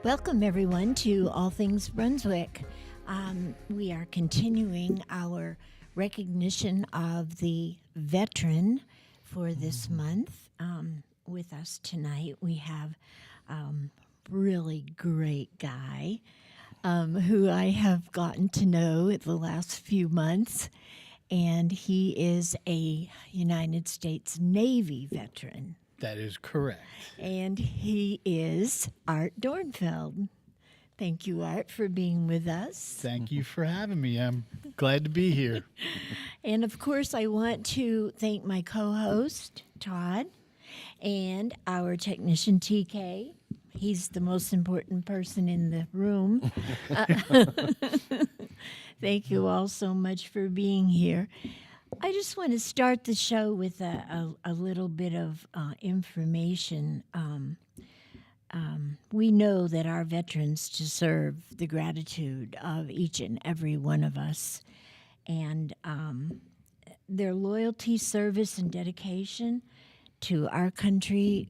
Welcome, everyone, to All Things Brunswick. We are continuing our recognition of the veteran for this month. With us tonight, we have really great guy who I have gotten to know the last few months, and he is a United States Navy veteran. That is correct. And he is Art Dornfeld. Thank you, Art, for being with us. Thank you for having me. I'm glad to be here. And of course, I want to thank my co-host, Todd, and our technician, TK. He's the most important person in the room. Thank you all so much for being here. I just want to start the show with a little bit of information. We know that our veterans deserve the gratitude of each and every one of us. And their loyalty, service, and dedication to our country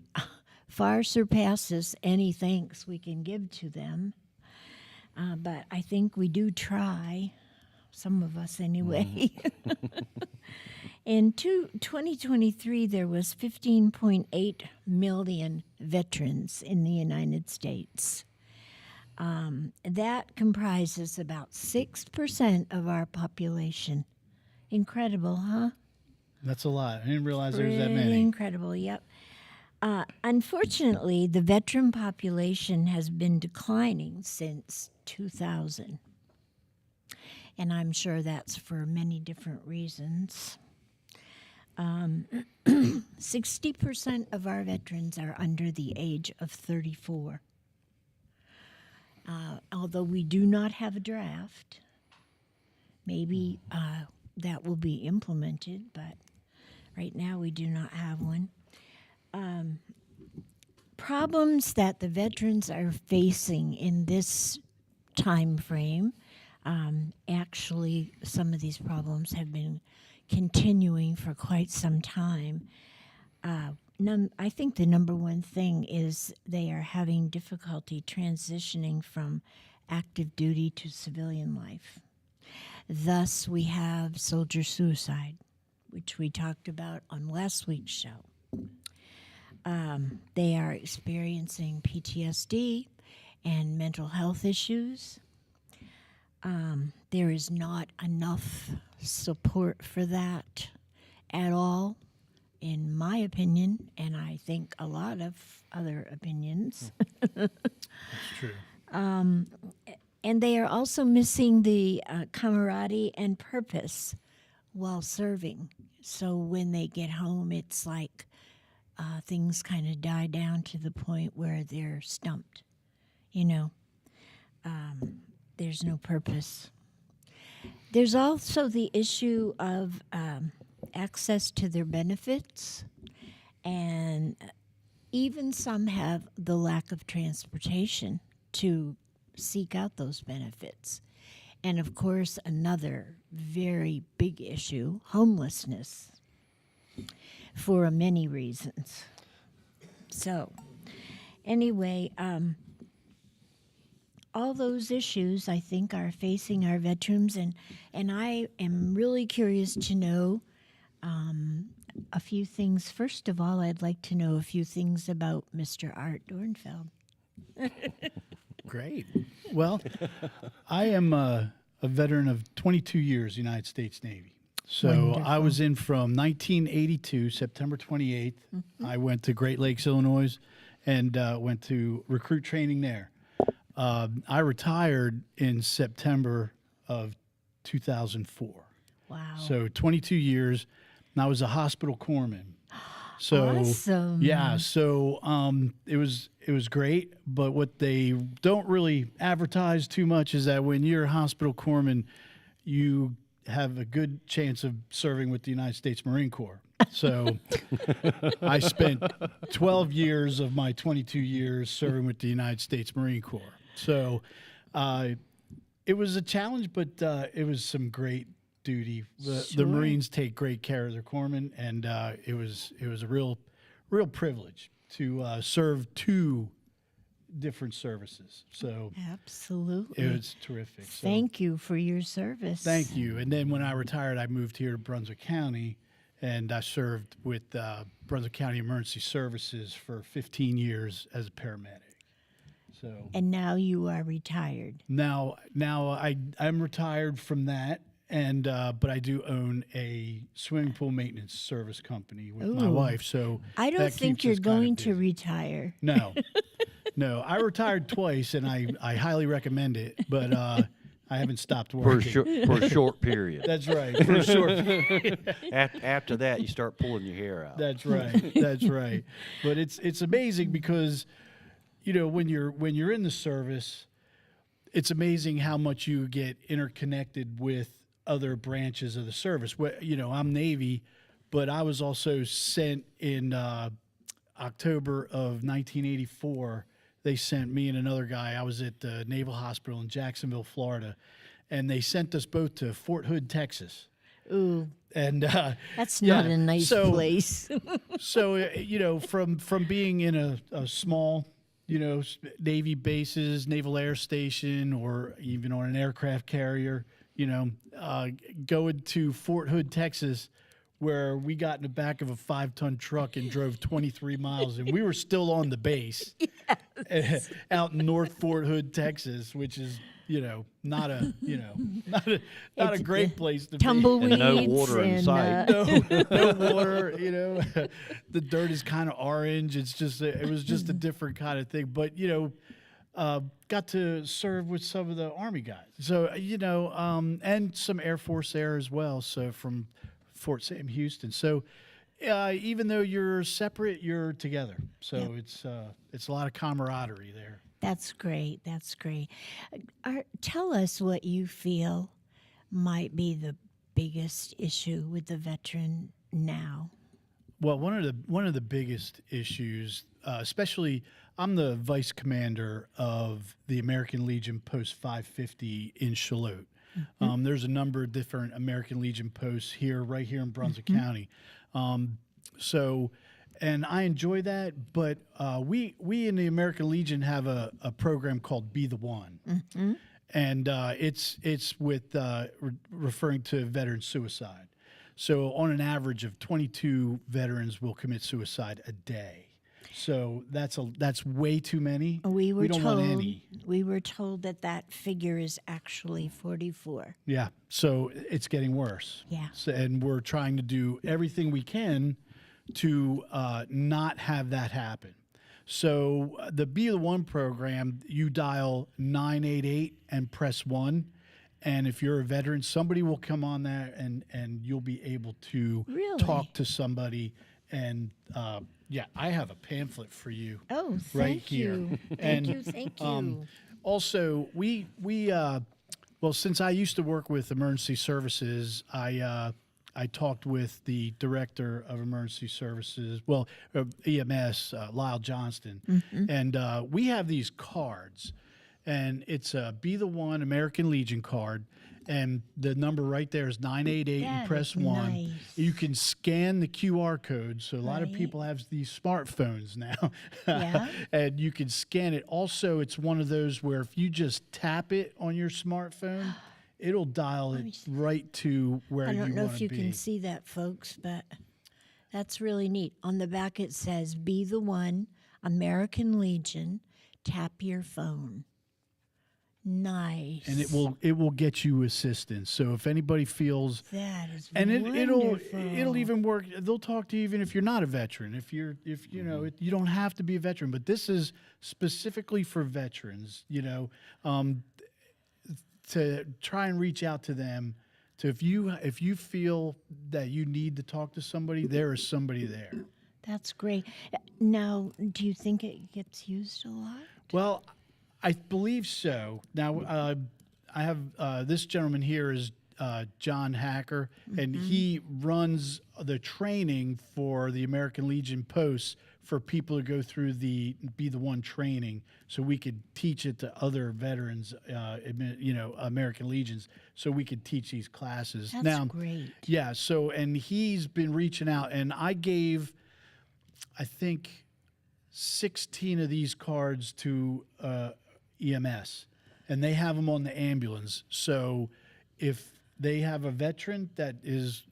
far surpasses any thanks we can give to them. But I think we do try. Some of us anyway. In 2023, there was 15.8 million veterans in the United States. That comprises about 6% of our population. Incredible, huh? That's a lot. I didn't realize there was that many. Incredible, yep. Unfortunately, the veteran population has been declining since 2000. And I'm sure that's for many different reasons. 60% of our veterans are under the age of 34. Although we do not have a draft, maybe that will be implemented, but right now we do not have one. Problems that the veterans are facing in this time frame. Actually, some of these problems have been continuing for quite some time. I think the number one thing is they are having difficulty transitioning from active duty to civilian life. Thus, we have soldier suicide, which we talked about on last week's show. They are experiencing PTSD and mental health issues. There is not enough support for that at all, in my opinion, and I think a lot of other opinions. That's true. And they are also missing the camaraderie and purpose while serving. So when they get home, it's like things kind of die down to the point where they're stumped, you know. There's no purpose. There's also the issue of access to their benefits, and even some have the lack of transportation to seek out those benefits. And of course, another very big issue, homelessness, for many reasons. So, anyway, all those issues, I think, are facing our veterans, and I am really curious to know a few things. First of all, I'd like to know a few things about Mr. Art Dornfeld. Great. Well, I am a veteran of 22 years, United States Navy. So Wonderful. I was in from 1982, September 28th. Mm-hmm. I went to Great Lakes, Illinois, and went to recruit training there. I retired in September of 2004. Wow. So 22 years, and I was a hospital corpsman. So awesome. Yeah, so it was great, but what they don't really advertise too much is that when you're a hospital corpsman, you have a good chance of serving with the United States Marine Corps. So I spent 12 years of my 22 years serving with the United States Marine Corps. So it was a challenge, but it was some great duty. The Marines take great care of their corpsmen, and it was a real privilege to serve two different services. So Absolutely. it was terrific. So Thank you for your service. thank you. And then when I retired, I moved here to Brunswick County, and I served with Brunswick County Emergency Services for 15 years as a paramedic. So And now you are retired. now I'm retired from that, and but I do own a swimming pool maintenance service company with my Ooh. wife. So I don't that think keeps you're us kinda going to busy. retire. No, no. I retired twice, and I highly recommend it, but I haven't stopped For working. for a short period. That's right. For a short period. After that, you start pulling your hair out. That's right. That's right. But it's amazing because, you know, when you're in the service, it's amazing how much you get interconnected with other branches of the service. You know, I'm Navy, but I was also sent in October of 1984. They sent me and another guy. I was at the Naval Hospital in Jacksonville, Florida, and they sent us both to Fort Hood, Texas. Ooh, And that's yeah, not a nice so- place. So you know, from being in a small, you know, Navy bases, Naval Air Station, or even on an aircraft carrier, you know, going to Fort Hood, Texas, where we got in the back of a 5-ton truck and drove 23 miles, and we were still on the base out in North Fort Hood, Texas, which is, you know, not a It's, great place to be. Tumbleweeds And no water in and, sight. No water, you know. The dirt is kind of orange. It's just it was just a different kind of thing. But you know, got to serve with some of the Army guys. So you know, and some Air Force there as well. So from Fort Sam Houston. So even though you're separate, you're together. So it's a lot of camaraderie there. That's great. That's great. Tell us what you feel might be the biggest issue with the veteran now. Well, one of the biggest issues, especially, I'm the vice commander of the American Legion Post 550 in Charlotte. There's a number of different American Legion posts right here in Brunswick County. And I enjoy that, but we in the American Legion have a program called Be the One, and it's with referring to veteran suicide. So on an average of 22 veterans will commit suicide a day. So that's way too many. We were don't told want any. we were told that figure is actually 44. Yeah. So it's getting worse. Yeah. So, and we're trying to do everything we can to not have that happen. So the Be the One program, you dial 988 and press 1. And if you're a veteran, somebody will come on there and you'll be able to Really? talk to somebody. And yeah, I have a pamphlet for you. Oh, thank Right here. you. And, Thank you. Also, we well, since I used to work with emergency services, I talked with the director of emergency services, EMS, Lyle Johnston, and we have these cards, and it's a Be the One American Legion card, and the number right there is 988 That and press is 1. nice. You can scan the QR code, so a lot of Right. people have these smartphones now, Yeah. and you can scan it. Also, it's one of those where if you just tap it on your smartphone, it'll dial it right to where I you don't want know to if you be. can see that, folks, but that's really neat. On the back it says, Be the One, American Legion, tap your phone. Nice. And it will get you assistance. So if anybody feels, That is and wonderful. it'll even work. They'll talk to you even if you're not a veteran. If you don't have to be a veteran, but this is specifically for veterans. You know, to try and reach out to them. So if you feel that you need to talk to somebody, there is somebody there. That's great. Now, do you think it gets used a lot? Well, I believe so. Now, I have this gentleman here is John Hacker, and he runs the training for the American Legion posts for people to go through the Be the One training, so we could teach it to other veterans, American Legions, so we could teach these classes. That's now, great. yeah. So, and he's been reaching out, and I gave, I think, 16 of these cards to EMS, and they have them on the ambulance. So if they have a veteran that is,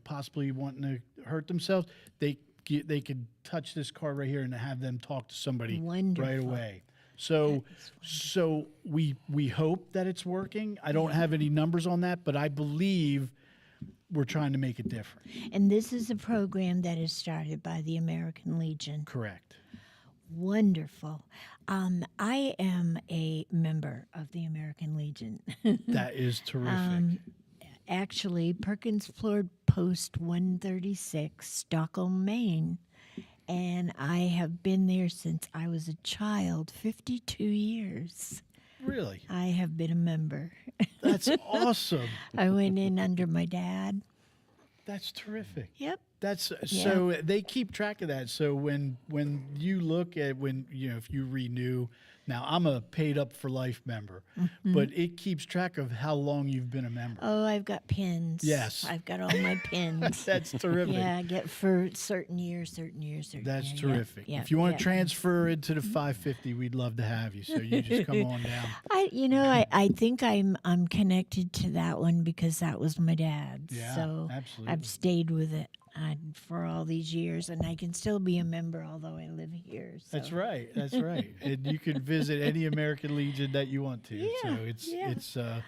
possibly wanting to hurt themselves, they could touch this card right here and have them talk to somebody Wonderful. right away. So we hope that it's working. I don't have any numbers on that, but I believe we're trying to make it different. And this is a program that is started by the American Legion. Correct. Wonderful. I am a member of the American Legion. That is terrific. Actually, Perkins Floyd Post 136, Stockholm, Maine. And I have been there since I was a child, 52 years. Really? I have been a member. That's awesome. I went in under my dad. That's terrific. Yep. That's so they keep track of that. So when you look at if you renew, now I'm a paid up for life member, but it keeps track of how long you've been a member. Oh, I've got pins. Yes. I've got all my pins. That's terrific. Yeah, I get for certain years. That's year. terrific. Yeah, If you want yeah. to transfer into the 550, we'd love to have you. So you just come on down. I think I'm connected to that one because that was my dad's. Yeah, so absolutely. I've stayed with it for all these years, and I can still be a member although I live here. So. That's right. That's right. And you can visit any American Legion that you want to. Yeah, So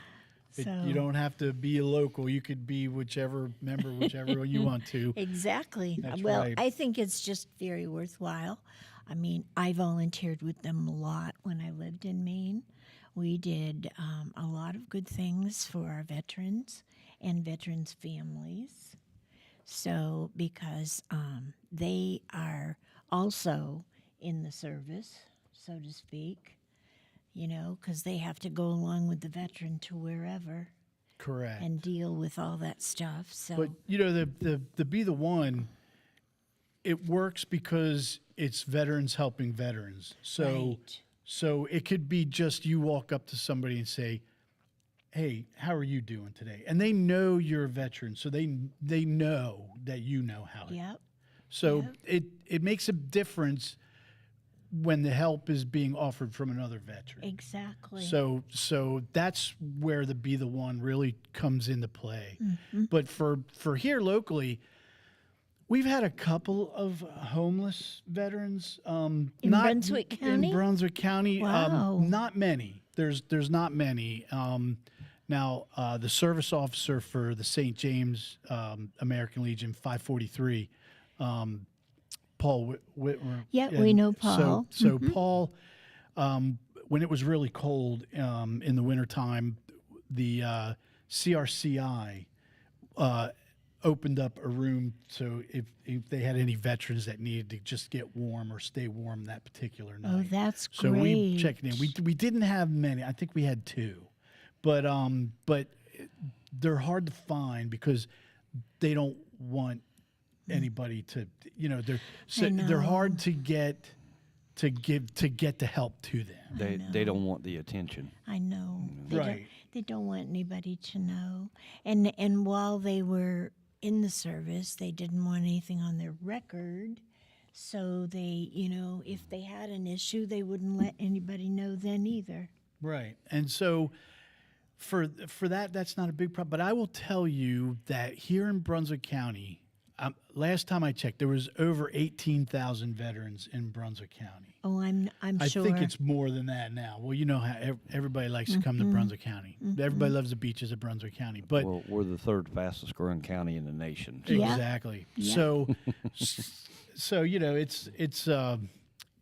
So- you don't have to be a local. You could be whichever member, whichever you want to. Exactly. That's Well, right. I think it's just very worthwhile. I mean, I volunteered with them a lot when I lived in Maine. We did a lot of good things for our veterans and veterans' families. So, because they are also in the service, so to speak, because they have to go along with the veteran to wherever Correct. and deal with all that stuff. So, But the Be the One, it works because it's veterans helping veterans. Right. So it could be just you walk up to somebody and say, "Hey, how are you doing today?" And they know you're a veteran, so they know that you know how. Yep. So it makes a difference when the help is being offered from another veteran. Exactly. So that's where the Be the One really comes into play. But for here locally, we've had a couple of homeless veterans. In Brunswick County? In Brunswick County, Wow. not many. There's not many. Now, the service officer for the St. James American Legion 543, Paul Whitmer. Yeah, we know Paul. So Paul, when it was really cold in the wintertime, the CRCI opened up a room so if they had any veterans that needed to just get warm or stay warm that particular night. Oh, that's So great. we checked in. We didn't have many. I think we had two, but they're hard to find because they don't want anybody to they're hard to get the help to them. They don't want the attention. I know. Right. They don't want anybody to know. And while they were in the service, they didn't want anything on their record. So they, if they had an issue, they wouldn't let anybody know then either. Right. And so for that, that's not a big problem. But I will tell you that here in Brunswick County, last time I checked, there was over 18,000 veterans in Brunswick County. Oh, I'm sure. I think it's more than that now. Well, you know how everybody likes to come to Brunswick County. Everybody loves the beaches of Brunswick County. But Well, we're the third fastest growing county in the nation. Yeah. exactly. Yeah. So it's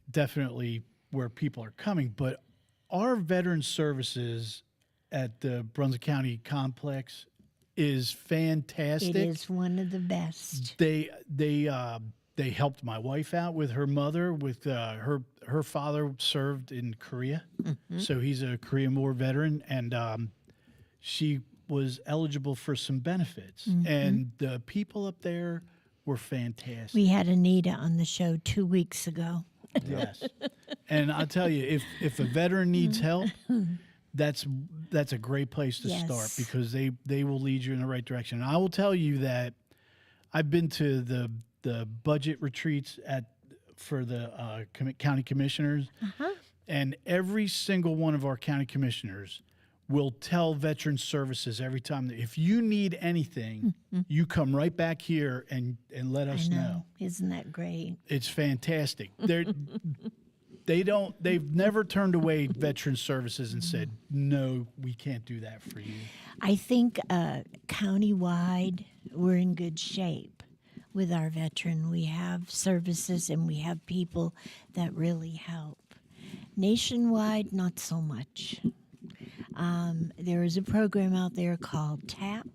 definitely where people are coming. But our veteran services at the Brunswick County complex is fantastic. It is one of the best. They helped my wife out with her mother. With her father served in Korea, so he's a Korean War veteran, and she was eligible for some benefits. And the people up there were fantastic. We had Anita on the show 2 weeks ago. Yes, and I'll tell you, if a veteran needs help, that's a great place to start Yes. because they will lead you in the right direction. And I will tell you that I've been to the budget retreats for the county commissioners, and every single one of our county commissioners will tell Veteran Services every time that if you need anything, you come right back here and let us I know. know. Isn't that great? It's fantastic. They've never turned away Veteran Services and said, no, we can't do that for you. I think countywide, we're in good shape with our veteran. We have services and we have people that really help. Nationwide, not so much. There is a program out there called TAP.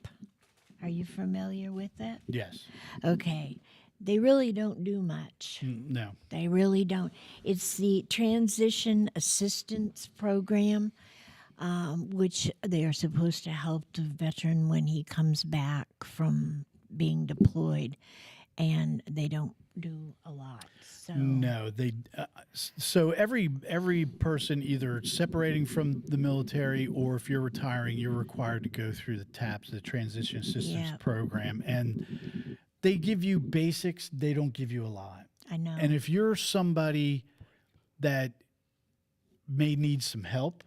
Are you familiar with that? Yes. Okay. They really don't do much. No. They really don't. It's the Transition Assistance Program, which they are supposed to help the veteran when he comes back from being deployed, and they don't do a lot. So No, they. So every person either separating from the military or if you're retiring, you're required to go through the TAPS, the Transition Assistance Yeah. Program, and they give you basics. They don't give you a lot. I know. And if you're somebody that may need some help,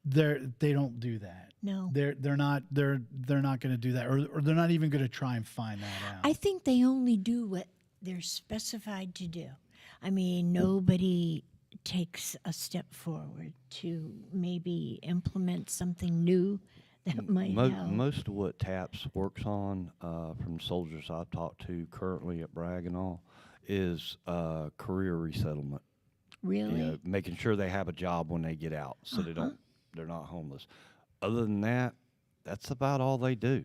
they don't do that. No. They're not going to do that, or they're not even going to try and find that out. I think they only do what they're specified to do. I mean, nobody takes a step forward to maybe implement something new that might help. Most of what TAPS works on, from soldiers I've talked to currently at Bragg and all, is career resettlement. Really? You know, making sure they have a job when they get out, so they're not homeless. Other than that, that's about all they do.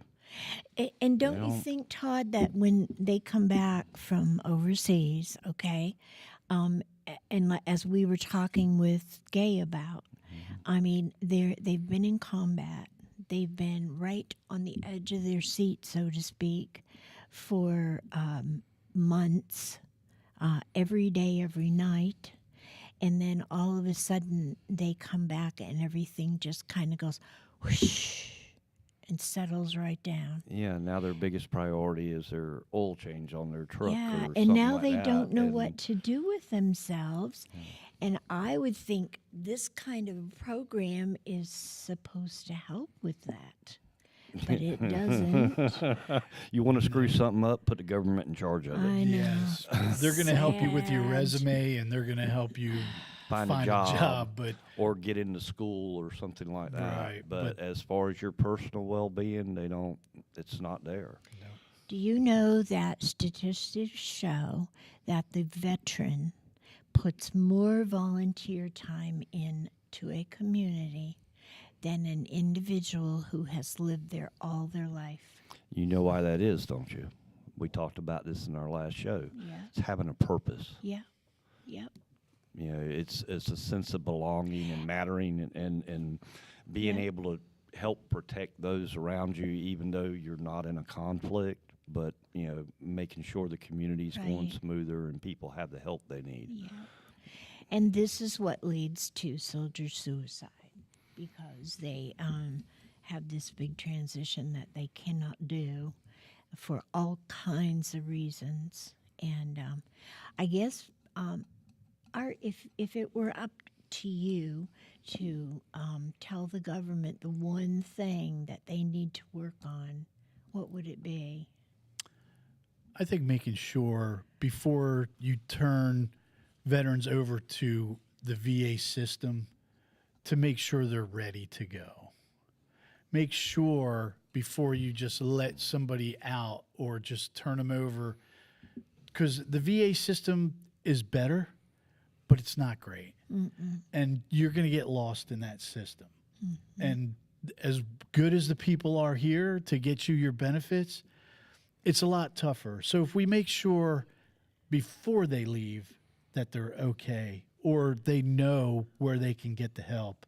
And don't you think, Todd, that when they come back from overseas, okay, and as we were talking with Gay about, I mean, they've been in combat. They've been right on the edge of their seat, so to speak, for months, every day, every night. And then all of a sudden they come back and everything just kind of goes whoosh and settles right down. Yeah, now their biggest priority is their oil change on their truck. Yeah, or and something now like they that, don't know and what to do with themselves. And I would think this kind of program is supposed to help with that. But it doesn't. You want to screw something up, put the government in charge of it. I know. Yes, they're going to help you with your Sad. resume, and they're going to help you Find a job. But Or get into school or something like that. Right, But but- as far as your personal well-being, it's not there. Do you know that statistics show that the veteran puts more volunteer time into a community than an individual who has lived there all their life? You know why that is, don't you? We talked about this in our last show. Yeah. It's having a purpose. Yeah. Yep. You know, it's a sense of belonging and mattering and being Yeah. able to help protect those around you, even though you're not in a conflict. But you know, making sure the community's going Right. smoother and people have the help they need. Yeah. And this is what leads to soldier suicide, because they have this big transition that they cannot do for all kinds of reasons. And I guess, Art, if it were up to you to tell the government the one thing that they need to work on, what would it be? I think making sure before you turn veterans over to the VA system, to make sure they're ready to go. Make sure before you just let somebody out or just turn them over, because the VA system is better, but it's not great. And you're going to get lost in that system. And as good as the people are here to get you your benefits, it's a lot tougher. So if we make sure before they leave that they're okay, or they know where they can get the help,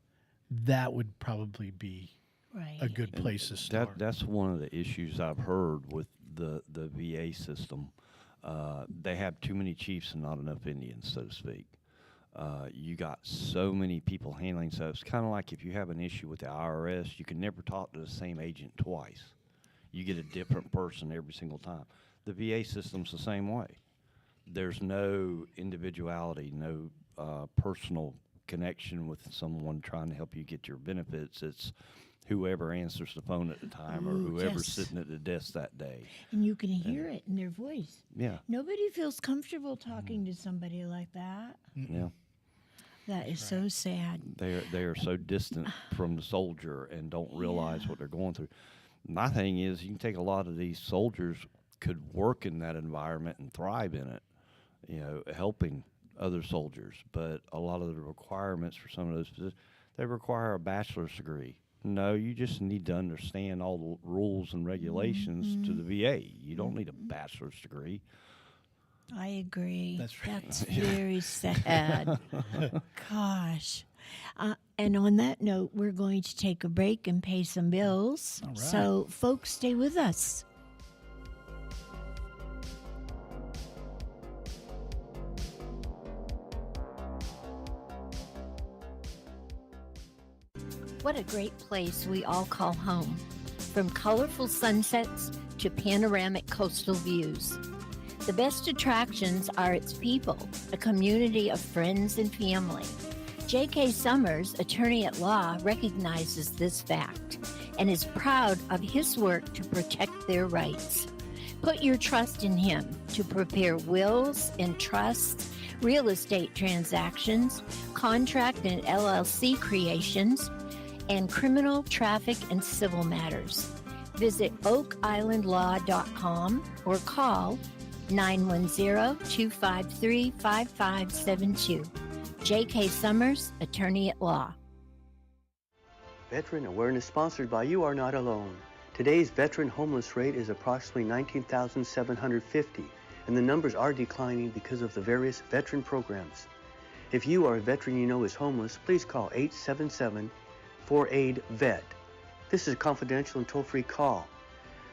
that would probably be Right. a good place to start. That's one of the issues I've heard with the VA system. They have too many chiefs and not enough Indians, so to speak. You got so many people handling stuff. It's kind of like if you have an issue with the IRS, you can never talk to the same agent twice. You get a different person every single time. The VA system's the same way. there's no individuality, no personal connection with someone trying to help you get your benefits. It's whoever answers the phone at the time or Ooh, whoever's yes. sitting at the desk that day. And you can hear it in their voice. Yeah, Nobody feels comfortable talking to somebody like that. yeah. That is so sad. They are so distant from the soldier and don't realize what they're going through. My thing is, you can take a lot of these soldiers could work in that environment and thrive in it, you know, helping other soldiers. But a lot of the requirements for some of those positions, they require a bachelor's degree. No, you just need to understand all the rules and regulations to the VA. You don't need a bachelor's degree. I agree. That's right. That's very sad. Gosh. And on that note, we're going to take a break and pay some bills. All right. So, folks, stay with us. What a great place we all call home. From colorful sunsets to panoramic coastal views. The best attractions are its people, a community of friends and family. J.K. Summers, attorney at law, recognizes this fact and is proud of his work to protect their rights. Put your trust in him to prepare wills and trusts, real estate transactions, contract and LLC creations, and criminal, traffic, and civil matters. Visit oakislandlaw.com or call 910-253-5572. J.K. Summers, attorney at law. Veteran Awareness sponsored by You Are Not Alone. Today's veteran homeless rate is approximately 19,750, and the numbers are declining because of the various veteran programs. If you are a veteran you know is homeless, please call 877-4AID-VET. This is a confidential and toll-free call.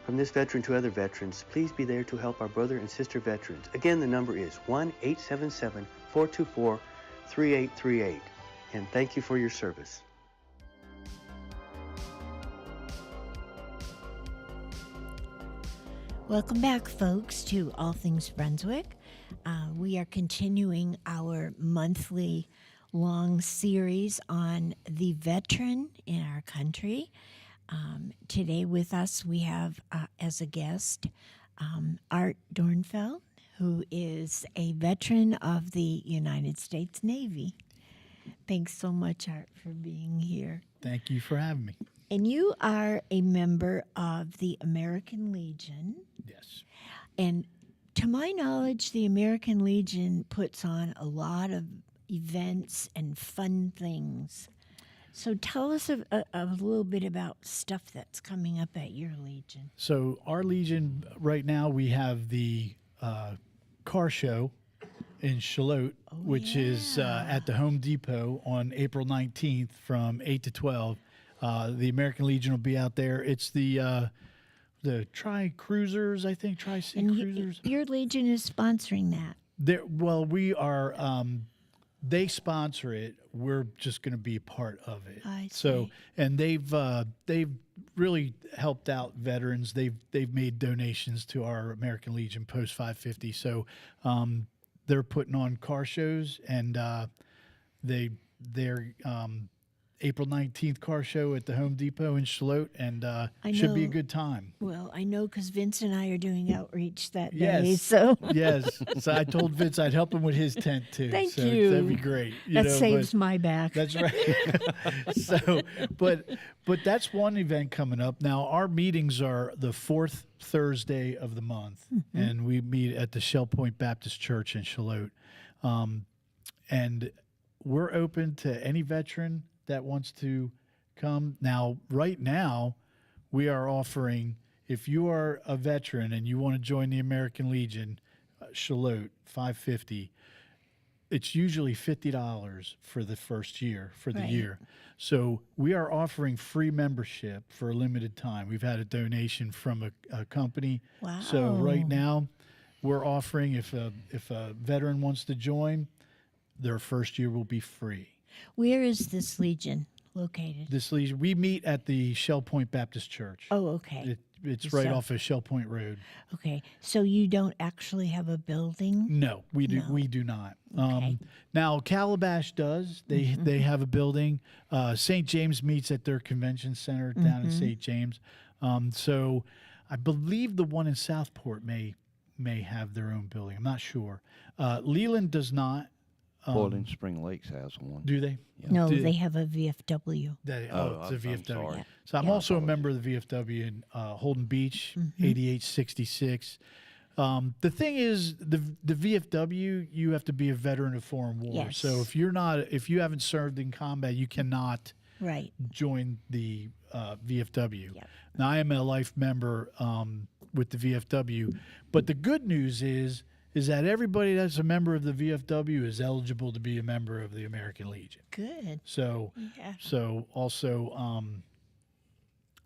From this veteran to other veterans, please be there to help our brother and sister veterans. Again, the number is 1-877-424-3838. And thank you for your service. Welcome back, folks, to All Things Brunswick. We are continuing our monthly long series on the veteran in our country. Today with us we have as a guest Art Dornfeld, who is a veteran of the United States Navy. Thanks so much, Art, for being here. Thank you for having me. And you are a member of the American Legion. Yes. And to my knowledge, the American Legion puts on a lot of events and fun things. So tell us a little bit about stuff that's coming up at your Legion. So our Legion, right now, we have the car show in Charlotte, which is at the Home Depot on April 19th from 8 to 12. The American Legion will be out there. It's the Tri-Cruisers, I think, Tri-Sea Cruisers. Your Legion is sponsoring that. Well, we are, they sponsor it. We're just going to be a part of it. I So, see. and they've really helped out veterans. They've made donations to our American Legion Post 550. So, they're putting on car shows, and they're April 19th car show at the Home Depot in Charlotte, and should be a know. good time. Well, I know because Vince and I are doing outreach that day. Yes. So Yes. So I told Vince I'd help him with his tent too. Thank so you. That'd be great. that saves my back. That's right. So, but that's one event coming up. Now, our meetings are the fourth Thursday of the month, and we meet at the Shell Point Baptist Church in Charlotte. And we're open to any veteran that wants to come. Now, right now, we are offering, if you are a veteran and you want to join the American Legion, Charlotte, $550. It's usually $50 for the first year, for the Right. year. So we are offering free membership for a limited time. We've had a donation from a company. Wow. So right now, we're offering, if a veteran wants to join, their first year will be free. Where is this Legion located? This Legion, we meet at the Shell Point Baptist Church. Oh, okay. It's right So- off of Shell Point Road. Okay, so you don't actually have a building? No, we do. No. We do not. Okay. Now Calabash does. They have a building. St. James meets at their convention center down in St. James. So I believe the one in Southport may have their own building. I'm not sure. Leland does not. Boiling Spring Lakes has one. Do they? No, Do they have a VFW. It's a I'm VFW. sorry. So I'm Yeah. also a member of the VFW in Holden Beach, 8866. The thing is, the VFW, you have to be a veteran of foreign war. Yes. So if you haven't served in combat, you cannot Right. join the VFW. Yep. Now I am a life member with the VFW, but the good news is that everybody that's a member of the VFW is eligible to be a member of the American Legion. Good. So, Yeah. also,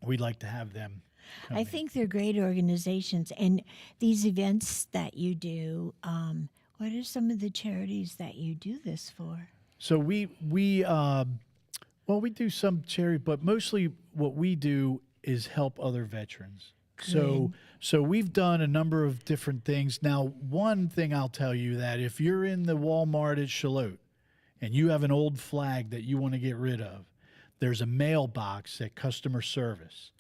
we'd like to have them. come I in. think they're great organizations. And these events that you do, what are some of the charities that you do this for? So we do some charity, but mostly what we do is help other veterans. So we've done a number of different things. Now, one thing I'll tell you that if you're in the Walmart at Charlotte and you have an old flag that you want to get rid of, there's a mailbox at customer service.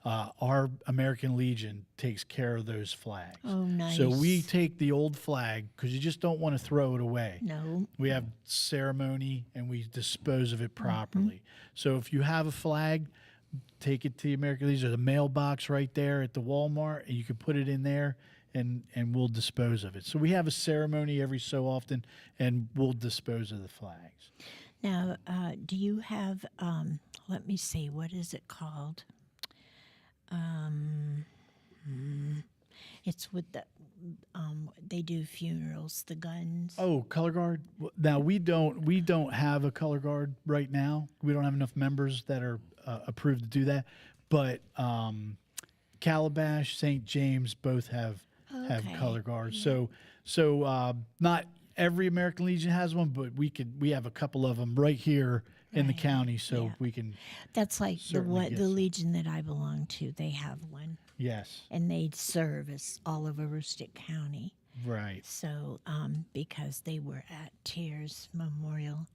Our American Legion takes care of those flags. Oh, nice. So we take the old flag because you just don't want to throw it away. No. We have ceremony and we dispose of it Mm-hmm. properly. So if you have a flag, take it to the American Legion. There's a mailbox right there at the Walmart, and you can put it in there, and we'll dispose of it. So we have a ceremony every so often, and we'll dispose of the flags. Now, do you have, let me see, what is it called? It's with the, they do funerals, the guns. Oh, color guard. Now we don't have a color guard right now. We don't have enough members that are approved to do that. But Calabash, St. James both have Okay. color guards. So not every American Legion has one, but we have a couple of them right here in the Right. county, so Yeah. we can. That's like Certainly get the some. Legion that I belong to. They have one, Yes, and they serve as all over Brunswick County. right. So, because they were at Tears Memorial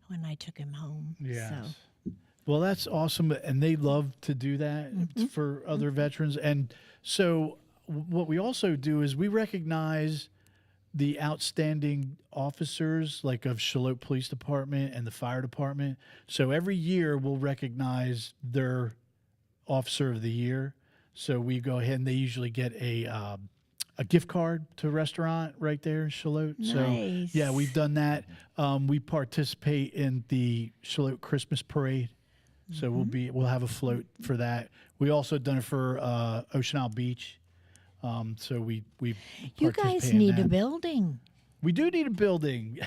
when I took him home. Yes. So, Well, that's awesome, and they love to do that for other veterans. And so, what we also do is we recognize the outstanding officers, like of Charlotte Police Department and the Fire Department. So every year we'll recognize their Officer of the Year. So we go ahead and they usually get a gift card to a restaurant right there in Charlotte. So Nice. yeah, we've done that. We participate in the Charlotte Christmas Parade. So we'll have a float for that. We also done it for Ocean Isle Beach. So we you participate guys in need a that. building. We do need a building.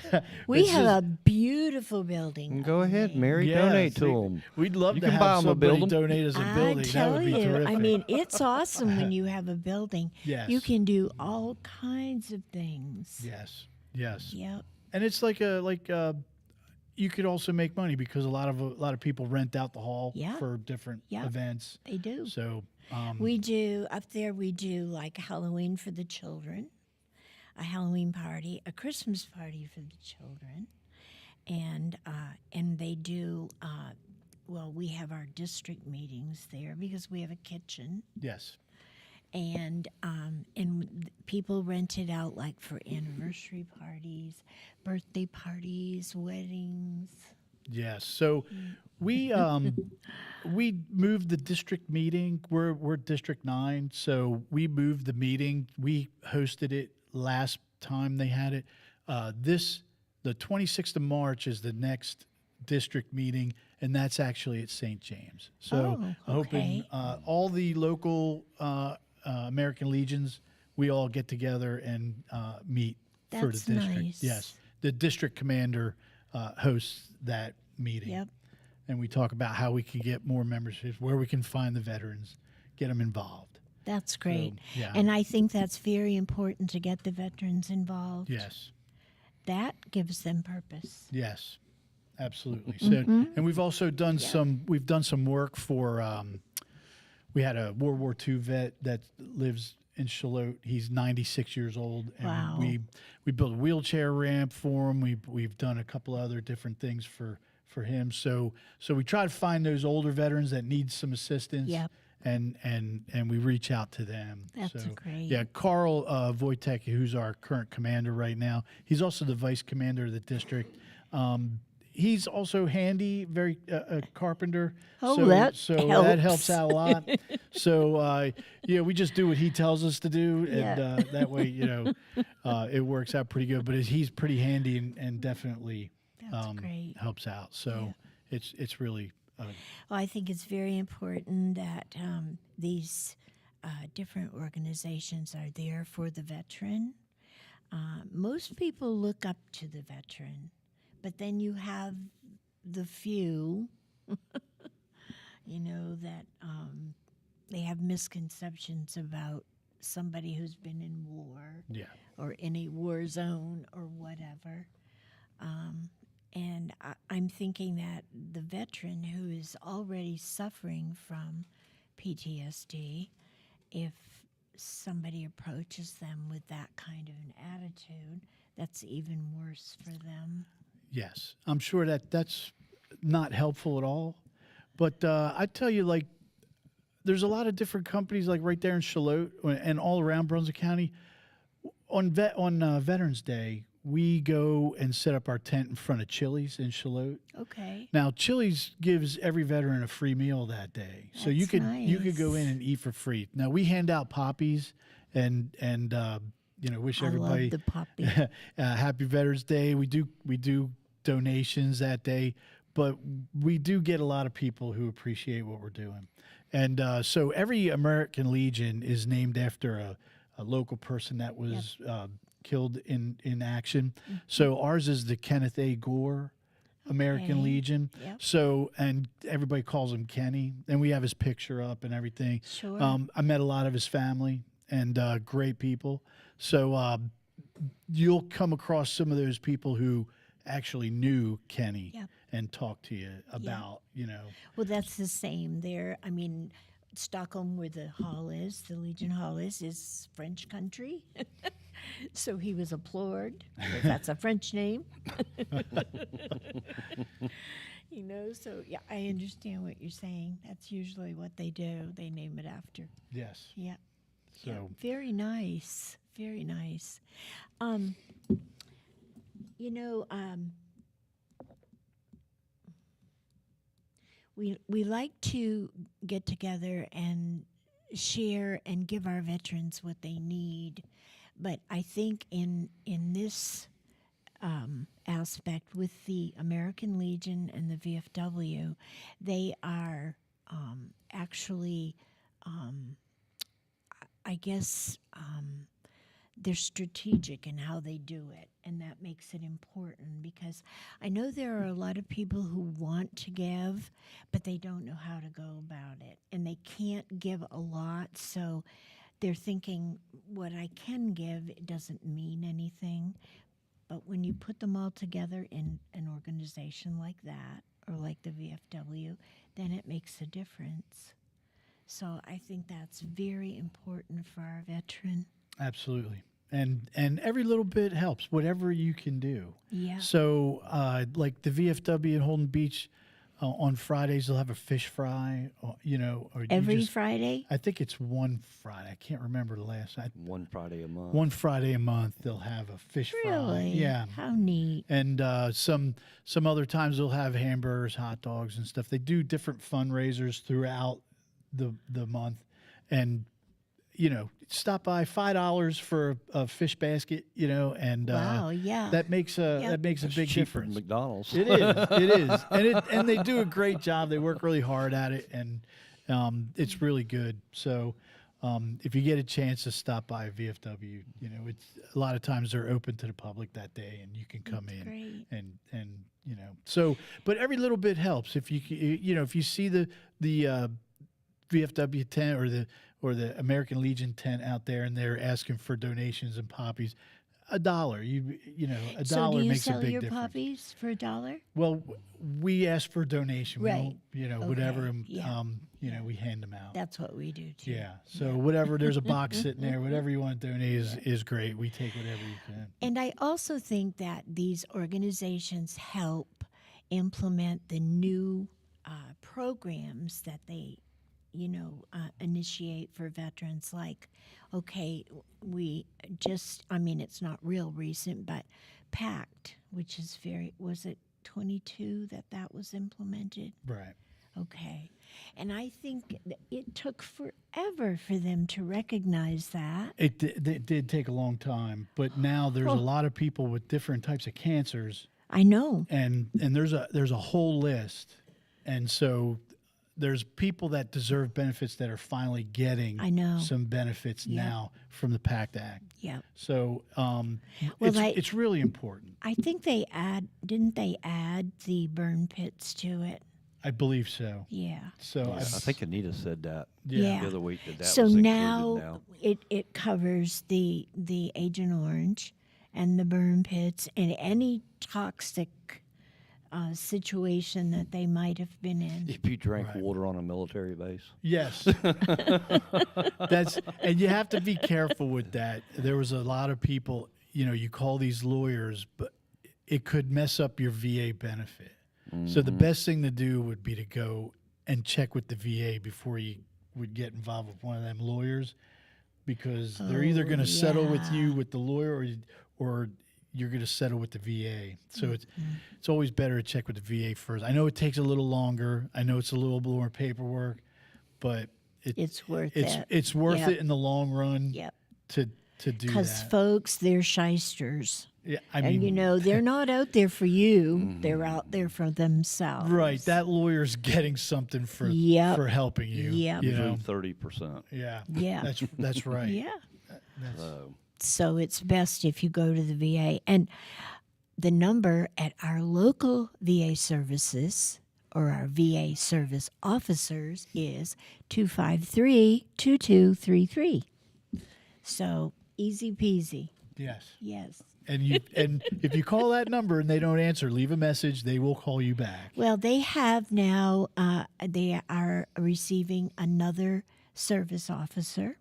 We This have is- a beautiful building. Go ahead, Mary. Yes, donate to them. We'd love You to can have buy 'em a somebody building. donate us a I building. That tell would be you, terrific. I mean, it's awesome when you have a building. Yes. You can do all kinds of things. yes, yes, Yep. and it's you could also make money because a lot of people rent out the hall Yeah. for different Yeah. events. They do. So We do up there. We do like Halloween for the children, a Halloween party, a Christmas party for the children, and they do. Well, we have our district meetings there because we have a kitchen, yes, and people rent it out like for anniversary parties, birthday parties, weddings. yes. So we moved the district meeting. We're District 9, so we moved the meeting. We hosted it last time they had it. The 26th of March is the next district meeting, and that's actually at St. James. So Oh, I'm hoping okay. all the local American Legions, we all get together and meet for That's the district. nice. Yes, the district commander hosts that meeting. Yep. And we talk about how we can get more memberships, where we can find the veterans, get them involved. That's great. yeah. And I think that's very important to get the veterans involved. Yes, That gives them purpose. yes, absolutely. So, and we've also done some. We've done some work for we had a World War II vet that lives in Charlotte. He's 96 years old, and Wow. we built a wheelchair ramp for him. We've done a couple other different things for him. So we try to find those older veterans that need some assistance. Yep. And we reach out to them. That's so, great. Yeah, Carl Wojtek, who's our current commander right now, he's also the vice commander of the district. He's also handy, very a carpenter. Oh, so, that so helps. that helps out a lot. So we just do what he tells us to do, and Yeah. that way, it works out pretty good. But he's pretty handy and definitely That's great. helps out. So it's really. Well, I think it's very important that these different organizations are there for the veteran. Most people look up to the veteran, but then you have the few, that they have misconceptions about somebody who's been in war or in a war zone or whatever. And I'm thinking that the veteran who is already suffering from PTSD, if somebody approaches them with that kind of an attitude, that's even worse for them. Yes, I'm sure that's not helpful at all. But I tell you, there's a lot of different companies, right there in Charlotte and all around Brunswick County. On Veterans Day, we go and set up our tent in front of Chili's in Charlotte. Okay. Now, Chili's gives every veteran a free meal that day, so you That's could go in nice. and eat for free. Now, we hand out poppies and wish I everybody love the poppy. Happy Veterans Day. We do donations that day, but we do get a lot of people who appreciate what we're doing, and so every American Legion is named after a local person that was killed in action. So ours is the Kenneth A. Gore American Okay. Legion. Yep. So, and everybody calls him Kenny, and we have his picture up and everything. Sure. I met a lot of his family and great people. So you'll come across some of those people who actually knew Kenny Yep. and talked to you about, Well, that's the same there. I mean, Stockholm, where the Legion Hall is French country. So he was applauded, because that's a French name. So yeah, I understand what you're saying. That's usually what they do. They name it after. yes. Yeah. So Yeah. Very nice. Very nice. We like to get together and share and give our veterans what they need, but I think in this aspect with the American Legion and the VFW, they are actually, I guess, they're strategic in how they do it, and that makes it important, because I know there are a lot of people who want to give, but they don't know how to go about it, and they can't give a lot, so they're thinking, what I can give, it doesn't mean anything. But when you put them all together in an organization like that, or like the VFW, then it makes a difference. So I think that's very important for our veteran. absolutely. And every little bit helps, whatever you can do. Yeah. So, like the VFW in Holden Beach, on Fridays they'll have a fish fry, or you Every just, Friday? I think it's one Friday. I can't remember the last. One Friday a month. One Friday a month they'll have a fish fry. Really? Yeah. How neat. And some other times they'll have hamburgers, hot dogs, and stuff. They do different fundraisers throughout the month, and stop by $5 for a fish basket, and Wow, yeah. that makes a Yep. that makes a It's big cheaper than difference. McDonald's. It is, and they do a great job. They work really hard at it, and it's really good. So if you get a chance to stop by a VFW, it's a lot of times they're open to the public that day, and you can come That's in great. and So, but every little bit helps. If if you see the VFW tent or the American Legion tent out there, and they're asking for donations and poppies, $1. You know, a So dollar do you makes a sell big your difference. puppies for $1? Well, we ask for a donation. We Right. don't, you know, whatever. Okay. Yeah. You know, we hand them out. That's what we do too. Yeah. So whatever, there's a box sitting there. Whatever you want to donate is great. We take whatever you can. And I also think that these organizations help implement the new programs that they, initiate for veterans. Like, okay, it's not real recent, but PACT, which is was it 22 that was implemented? Right. Okay. And I think it took forever for them to recognize that. It did take a long time, but now there's a lot of people with different types of cancers, I know. and there's a whole list, and so there's people that deserve benefits that are finally getting I know. some benefits now from the PACT Act. Yeah. So Well, it's really important. I think didn't they add the burn pits to it? I believe so. Yeah. So Yeah, I think Anita said that Yeah. the other week that So was included now, now. it covers the Agent Orange and the burn pits and any toxic situation that they might have been in. If you drank Right. water on a military base. yes, and you have to be careful with that. There was a lot of people. You call these lawyers, but it could mess up your VA benefit. So the best thing to do would be to go and check with the VA before you would get involved with one of them lawyers, because they're either going to settle with you with the lawyer or you're going to settle with the VA. So it's always better to check with the VA first. I know it takes a little longer. I know it's a little more paperwork, but It's worth it. It's worth Yep. it in the long run Yep. to do Because that. folks, they're shysters. Yeah, I And mean, they're not out there for you. They're out there for themselves. right? That lawyer's getting something for Yep. for helping you. Yep. You know, 30%. yeah, Yeah. that's right. Yeah. So So it's best if you go to the VA. And the number at our local VA services or our VA service officers is 253-2233. So easy peasy. Yes. Yes. And if you call that number and they don't answer, leave a message. They will call you back. Well, they have now, they are receiving another service officer.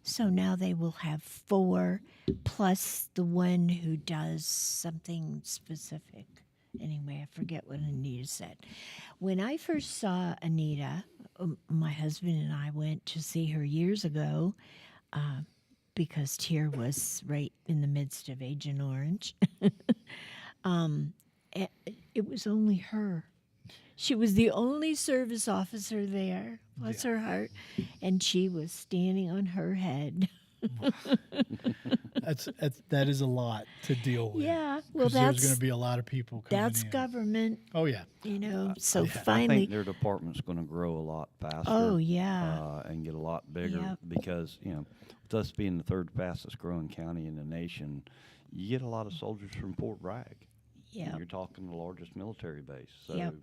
So now they will have 4 plus the one who does something specific. Anyway, I forget what Anita said. When I first saw Anita, my husband and I went to see her years ago because Tier was right in the midst of Agent Orange. It was only her. She was the only service officer there, bless her heart, and she was standing on her head. That is a lot to deal with. Yeah, well, 'Cause there's going that's to be a lot of people coming that's in. government, Oh yeah. So I finally, think their department's going to grow a lot faster. oh yeah, And get a lot bigger Yep. because, with us being the 3rd fastest growing county in the nation, you get a lot of soldiers from Fort Bragg. yeah, You're talking the largest military base. So Yep.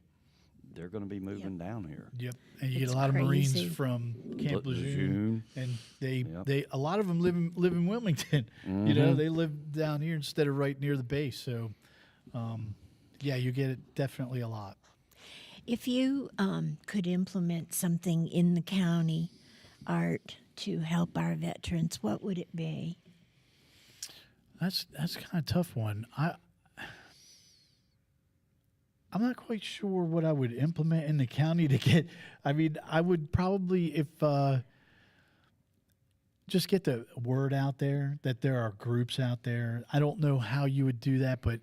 they're going to be moving down here. Yep. And you get It's a lot of crazy. Marines from Camp Lejeune, and Yep. they a lot of them live in Wilmington. You know, they live down here instead of right near the base. So, yeah, you get it definitely a lot. If you could implement something in the county, Art, to help our veterans, what would it be? That's kind of a tough one. I'm not quite sure what I would implement in the county to get. I mean, I would probably just get the word out there that there are groups out there. I don't know how you would do that, but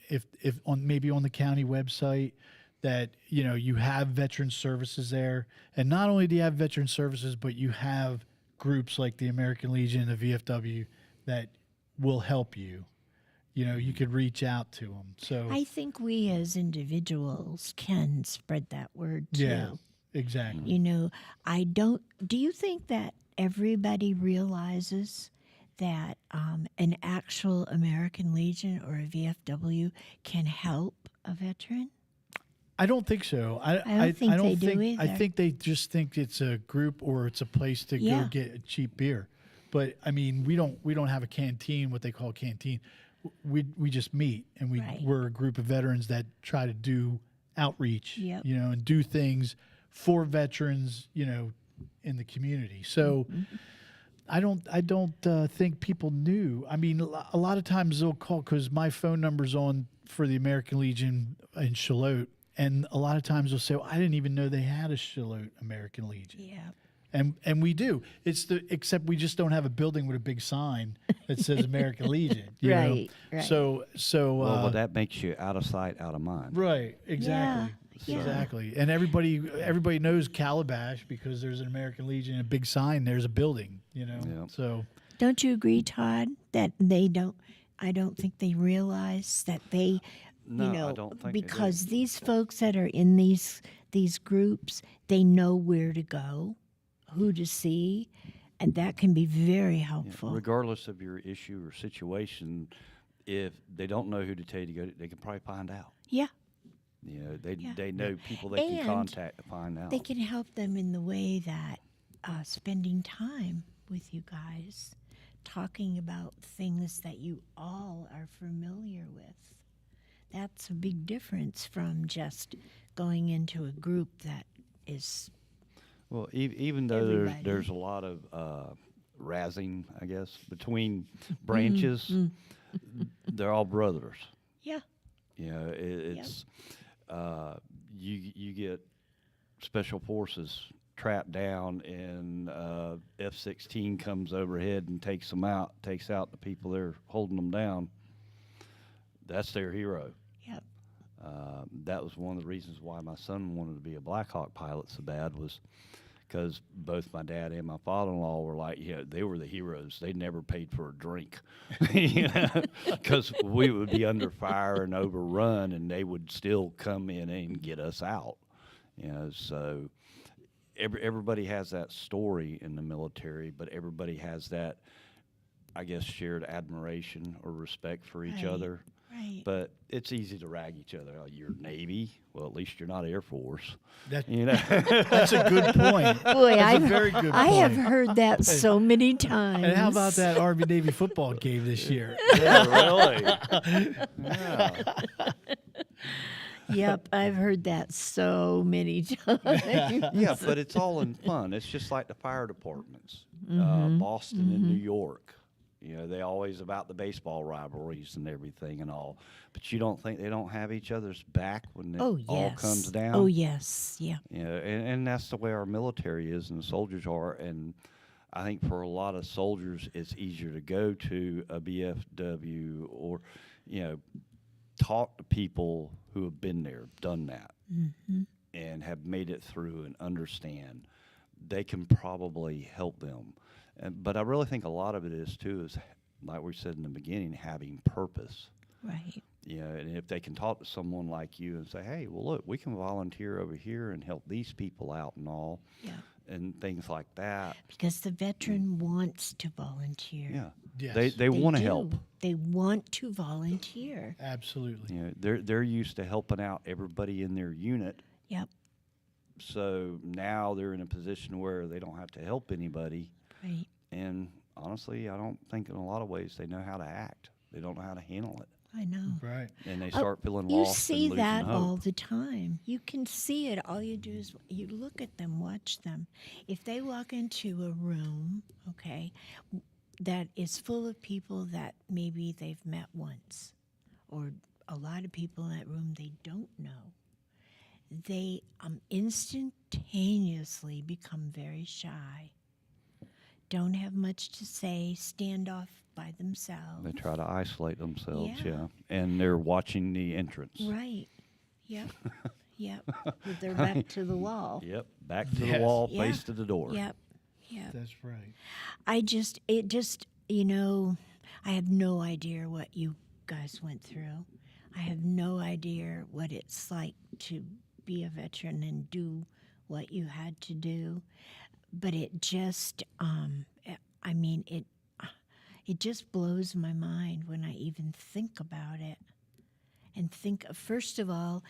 if maybe on the county website that you have veteran services there, and not only do you have veteran services, but you have groups like the American Legion and the VFW that will help you. You could reach out to them. So I think we as individuals can spread that word too. yeah, exactly. Do you think that everybody realizes that an actual American Legion or a VFW can help a veteran? I don't think so. I don't think they do I either. think they just think it's a group or it's a place to Yeah. go get a cheap beer. But I mean, we don't have a canteen, what they call a canteen. We just meet, and Right. we're a group of veterans that try to do outreach, Yep. and do things for veterans, in the community. So I don't think people knew. I mean, a lot of times they'll call because my phone number's on for the American Legion in Charlotte, and a lot of times they'll say, well, I didn't even know they had a Charlotte American Legion. Yeah. And we do. Except we just don't have a building with a big sign that says American Legion. You know? Right, right. So Well, that makes you out of sight, out of mind. right, exactly. Yeah. Exactly. And everybody knows Calabash because there's an American Legion and a big sign, there's a building, Yeah. So Don't you agree, Todd, that I don't think they realize that they, No, I don't think they do. because these folks that are in these groups, they know where to go, who to see, and that can be very Yeah, helpful. regardless of your issue or situation, if they don't know who to tell you to go to, they can probably find out. Yeah. They know people they can And contact to find out. They can help them in the way that spending time with you guys, talking about things that you all are familiar with. That's a big difference from just going into a group that is, Well, even though Everybody. there's a lot of razzing, I guess, between branches, they're all brothers. yeah, It's you get special forces trapped down, and F-16 comes overhead and takes out the people that are holding them down. That's their hero. yep, That was one of the reasons why my son wanted to be a Black Hawk pilot so bad, was because both my dad and my father-in-law were like, they were the heroes. They never paid for a drink, because we would be under fire and overrun, and they would still come in and get us out. So everybody has that story in the military, but everybody has that, I guess, shared admiration or respect for each Right. other. right. But it's easy to rag each other. Oh, you're Navy. Well, at least you're not Air Force. that's That's a good point. Boy, That's a very good I have point. heard that so many times. And how about that Army Navy football game this year? Yeah, really. Yeah. Yep, I've heard that so many times. Yeah, but it's all in fun. It's just like the fire departments, Boston and New York. They always about the baseball rivalries and everything and all. But you don't think they don't have each other's back when it Oh, yes. all comes down? Oh, yes, yeah. And that's the way our military is and the soldiers are. And I think for a lot of soldiers, it's easier to go to a BFW or, talk to people who have been there, done that, and have made it through and understand. They can probably help them. But I really think a lot of it is, too, is, like we said in the beginning, having purpose. Right. And if they can talk to someone like you and say, hey, well, look, we can volunteer over here and help these people out and all, Yeah. and things like that. Because the veteran wants to volunteer. Yeah. Yes. They want to do. help. They want to volunteer. Absolutely. They're used to helping out everybody in their unit. Yep. So now they're in a position where they don't have to help anybody. Right. And honestly, I don't think in a lot of ways they know how to act. They don't know how to handle it. I know. Right. And they start feeling You lost see and losing that hope. all the time. You can see it. All you do is you look at them, watch them. If they walk into a room, okay, that is full of people that maybe they've met once, or a lot of people in that room they don't know, they instantaneously become very shy. Don't have much to say, stand off by themselves. They try to isolate themselves, Yeah. yeah. And they're watching the entrance. Right. Yep. Yep. With their back to the wall. Yep. Back to the Yes. wall, Yeah. face to the door. Yep. Yep. That's right. I have no idea what you guys went through. I have no idea what it's like to be a veteran and do what you had to do. But it just, it just blows my mind when I even think about it. And first of all,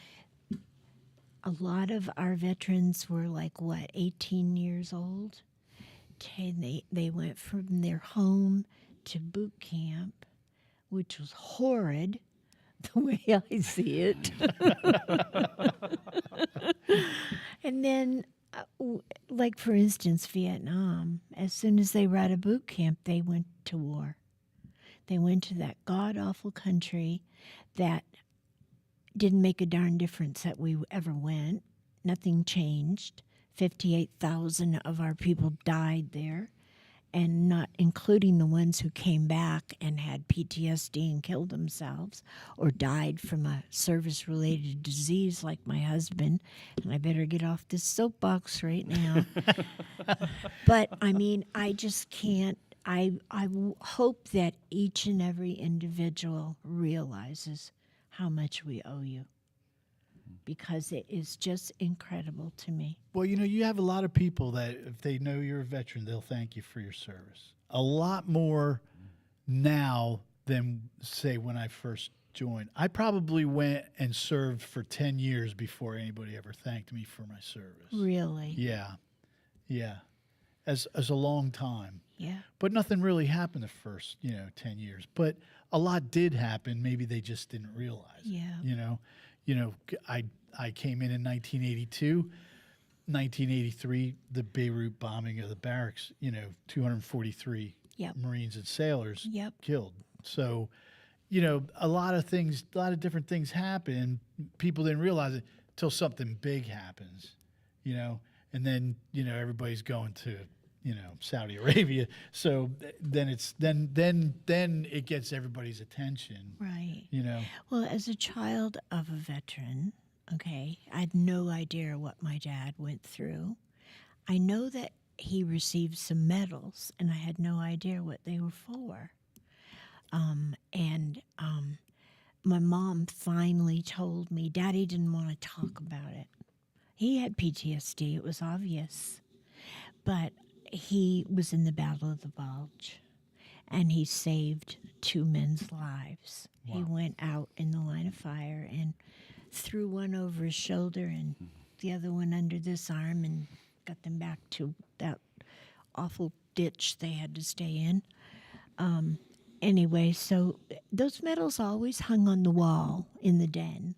a lot of our veterans were 18 years old. they went from their home to boot camp, which was horrid, the way I see it. And then, like for instance, Vietnam, as soon as they were out of boot camp, they went to war. They went to that god-awful country that didn't make a darn difference that we ever went. Nothing changed. 58,000 of our people died there, and not including the ones who came back and had PTSD and killed themselves or died from a service-related disease like my husband. And I better get off this soapbox right now. But, I mean, I just can't. I hope that each and every individual realizes how much we owe you, because it is just incredible to me. Well, you have a lot of people that if they know you're a veteran, they'll thank you for your service. A lot more now than, say, when I first joined. I probably went and served for 10 years before anybody ever thanked me for my service. Really? Yeah. As a long time. Yeah. But nothing really happened the first, 10 years. But a lot did happen. Maybe they just didn't realize it. Yeah. I came in 1982. 1983, the Beirut bombing of the barracks, 243 Yep. Marines and sailors Yep. killed. So, a lot of different things happen. People didn't realize it till something big happens, and then, everybody's going to, Saudi Arabia. So then then it gets everybody's attention, Right. Well, Well, as a child of a veteran, okay, I had no idea what my dad went through. I know that he received some medals, and I had no idea what they were for. My mom finally told me. Daddy didn't want to talk about it. He had PTSD, it was obvious. But he was in the Battle of the Bulge, and he saved 2 men's lives. Wow. He went out in the line of fire and threw one over his shoulder and the other one under this arm and got them back to that awful ditch they had to stay in. Anyway, so those medals always hung on the wall in the den,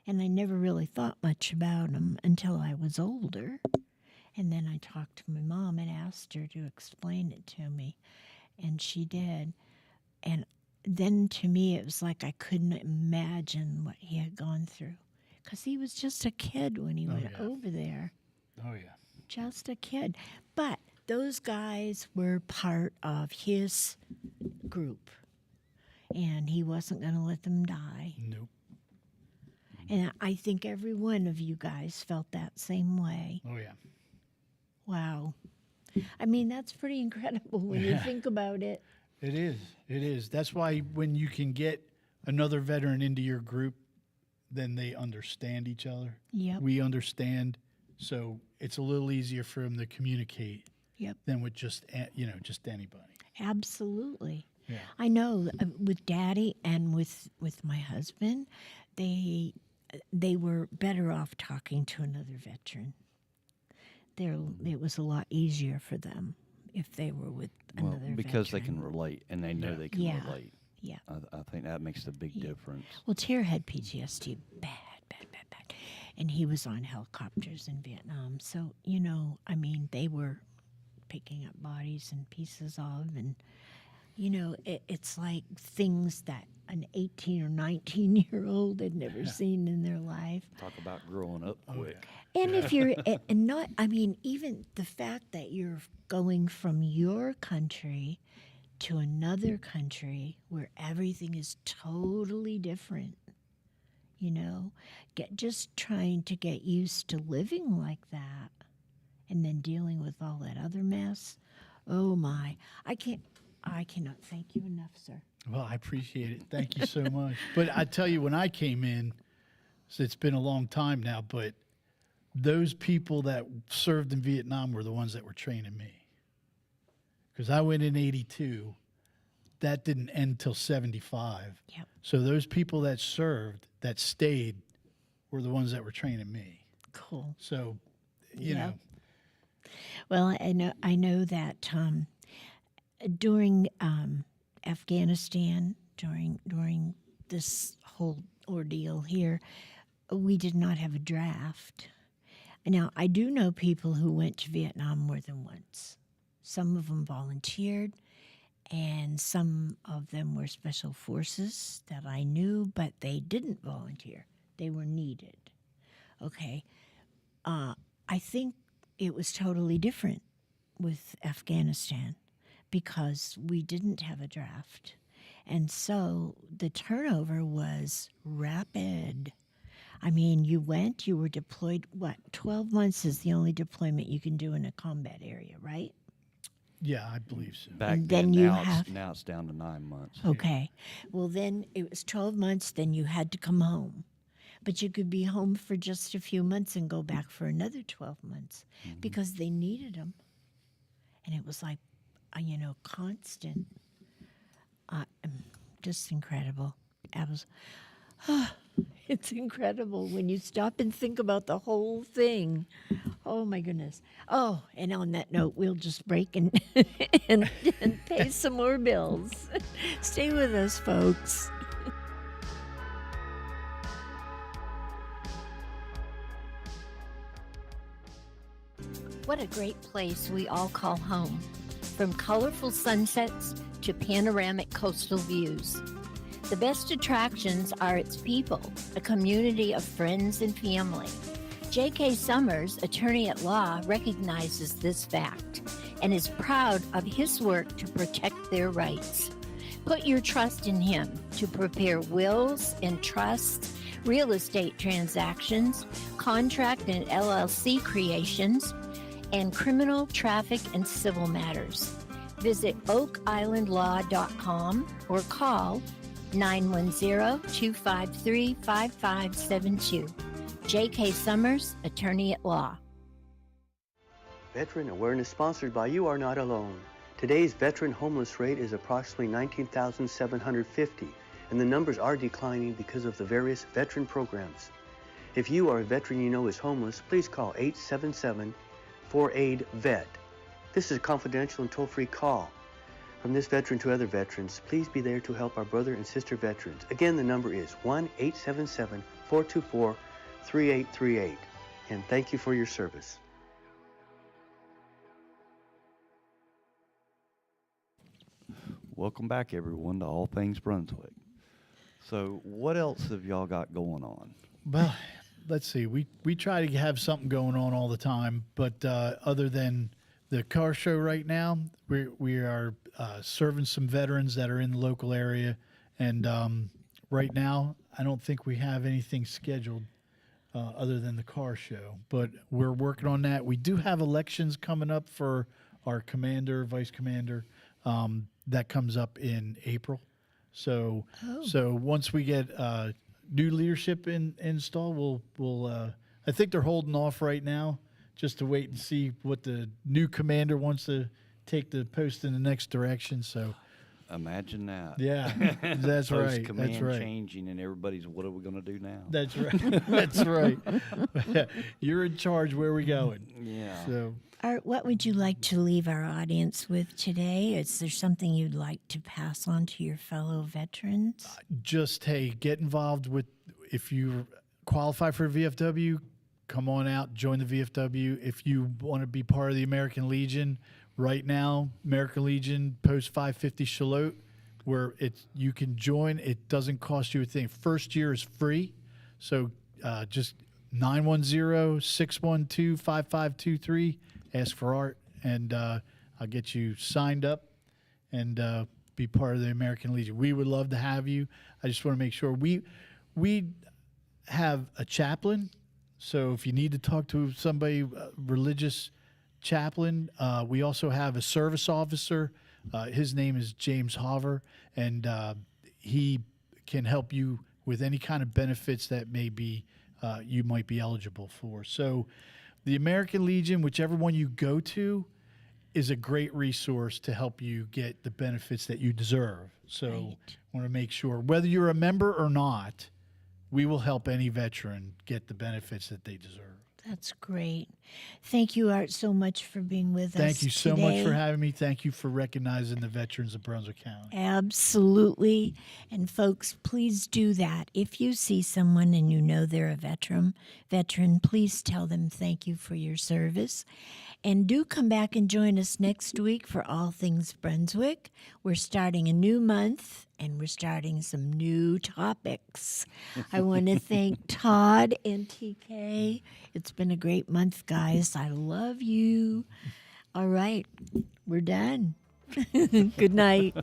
and I never really thought much about them until I was older. And then I talked to my mom and asked her to explain it to me, and she did. And then to me, it was like I couldn't imagine what he had gone through, because he was just a kid when he went over there. Oh, yeah. Just a kid. But those guys were part of his group, and he wasn't going to let them die. Nope. And I think every one of you guys felt that same way. Oh, yeah. Wow. I mean, that's pretty incredible when you think about it. It is. That's why when you can get another veteran into your group, then they understand each other. Yep. We understand, so it's a little easier for them to communicate Yep. than with just anybody. Absolutely. Yeah. I know with Daddy and with my husband, they were better off talking to another veteran. It was a lot easier for them if they were with another veteran. Because they can relate, and they know they can Yeah. relate. Yeah. I think that makes the big difference. Well, Ter had PTSD bad. And he was on helicopters in Vietnam. So, I mean, they were picking up bodies and pieces of, and, it's like things that an 18 or 19-year-old had never seen in their life. Talk about growing up quick. And if you're, and not, I mean, even the fact that you're going from your country to another country where everything is totally different, just trying to get used to living like that and then dealing with all that other mess. Oh my, I cannot thank you enough, sir. Well, I appreciate it. Thank you so much. But I tell you, when I came in, so it's been a long time now, but those people that served in Vietnam were the ones that were training me. Because I went in 82. That didn't end till 75. Yep. So those people that served, that stayed, were the ones that were training me. Cool. So, Yep. Well, I know that during Afghanistan, during this whole ordeal here, we did not have a draft. Now, I do know people who went to Vietnam more than once. Some of them volunteered, and some of them were special forces that I knew, but they didn't volunteer. They were needed. Okay. I think it was totally different with Afghanistan because we didn't have a draft. And so the turnover was rapid. I mean, you were deployed, 12 months is the only deployment you can do in a combat area, right? Yeah, I believe so. Back And then, then you now, have- now it's down to 9 months. Okay. Well, then it was 12 months, then you had to come home. But you could be home for just a few months and go back for another 12 months because they needed them. And it was like, constant. Just incredible. It's incredible when you stop and think about the whole thing. Oh, my goodness. Oh, and on that note, we'll just break and, and pay some more bills. Stay with us, folks. What a great place we all call home. From colorful sunsets to panoramic coastal views. The best attractions are its people, a community of friends and family. J.K. Summers, attorney at law, recognizes this fact and is proud of his work to protect their rights. Put your trust in him to prepare wills and trusts, real estate transactions, contract and LLC creations, and criminal, traffic, and civil matters. Visit oakislandlaw.com or call 910-253-5572. J.K. Summers, Attorney at Law. Veteran Awareness sponsored by You Are Not Alone. Today's veteran homeless rate is approximately 19,750, and the numbers are declining because of the various veteran programs. If you or a veteran you know is homeless, please call 877-4AID-VET. This is a confidential and toll-free call. From this veteran to other veterans, please be there to help our brother and sister veterans. Again, the number is 1-877-424-3838. And thank you for your service. Welcome back, everyone, to All Things Brunswick. So, what else have y'all got going on? Well, let's see. We try to have something going on all the time, but other than the car show right now, we are serving some veterans that are in the local area, and right now I don't think we have anything scheduled other than the car show. But we're working on that. We do have elections coming up for our commander, vice commander. That comes up in April. So once we get new leadership installed, we'll I think they're holding off right now just to wait and see what the new commander wants to take the post in the next direction. So Imagine that. yeah, that's right. That's Post-command right. changing, and everybody's, what are we going to do now? That's right. That's right. You're in charge. Where are we going? Yeah. So Art, what would you like to leave our audience with today? Is there something you'd like to pass on to your fellow veterans? just, hey, get involved with, if you qualify for VFW, come on out, join the VFW. If you want to be part of the American Legion, right now, American Legion Post 550 Shalot, where you can join. It doesn't cost you a thing. First year is free. So just 910-612-5523. Ask for Art, and I'll get you signed up and be part of the American Legion. We would love to have you. I just want to make sure we have a chaplain. So if you need to talk to somebody, religious chaplain, we also have a service officer. His name is James Hover, and he can help you with any kind of benefits that you might be eligible for. So the American Legion, whichever one you go to, is a great resource to help you get the benefits that you deserve. So Right. I want to make sure, whether you're a member or not, we will help any veteran get the benefits that they deserve. That's great. Thank you, Art, so much for being with us. Thank you so much for today. having me. Thank you for recognizing the veterans of Brunswick County. Absolutely. And folks, please do that. If you see someone and you know they're a veteran, please tell them thank you for your service. And do come back and join us next week for All Things Brunswick. We're starting a new month and we're starting some new topics. I want to thank Todd and TK. It's been a great month, guys. I love you. All right, we're done. Good night.